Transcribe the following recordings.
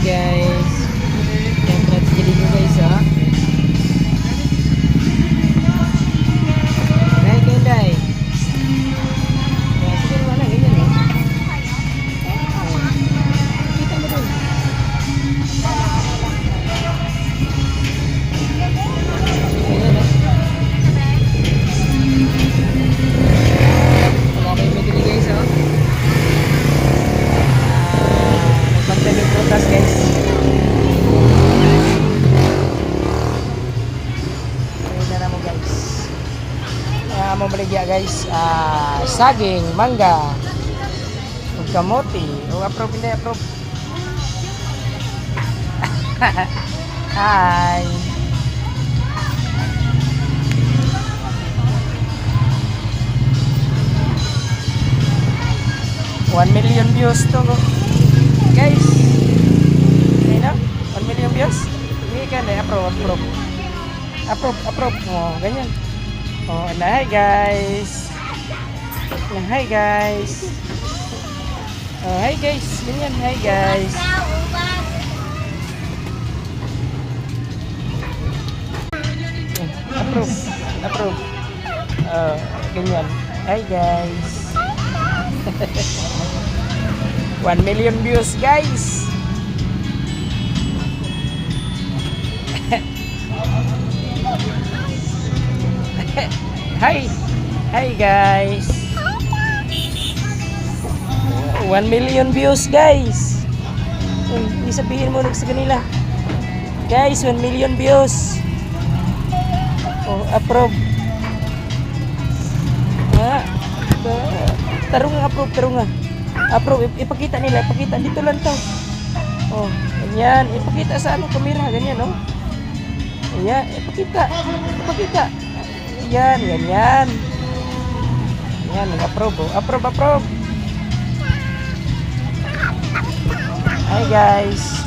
guys. Yung tragedy ko guys ha. Dai kayo dai. Sige naman lang ganyan eh. Kita mo dun. Ganyan eh. Wala kayo may dili guys ha. Magdaming prutas guys. Ayun na mo guys. Mo baligya guys. Saging, mangga, ug kamote. O approve hindi approve. Hi. One million views to guys. Okay na? 1 million views? Hindi ka na. Approve. Oh, ganyan. Oh, hi guys. Hi guys. Oh, hi guys. Ganyan. Hi guys. Approve. Oh, ganyan. Hi guys. 1 million views guys. Hi guys. 1 million views guys. Isabihin mo sa kanila guys, 1 million views. Oh, approve. Tarong approve. Ipakita nila, ipakita dito lang to. Oh, ganyan, ipakita sa kamera, ganyan, no? Ayan, ipakita. Ayan, ganyan. Ayan, approve, oh. Approve. Hi guys.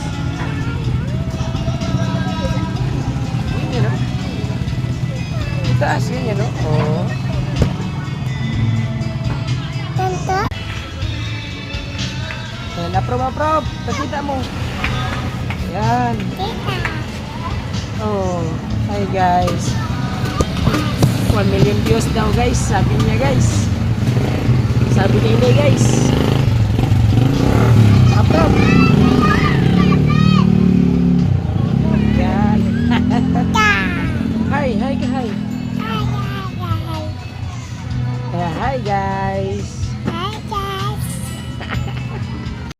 Ganyan, no? Itaas, ganyan, no? Oh. Ayan, approve. Pakita mo. Ayan. Oh, hi guys. 1 million views daw guys. Sabi niya guys. Sabi niya guys.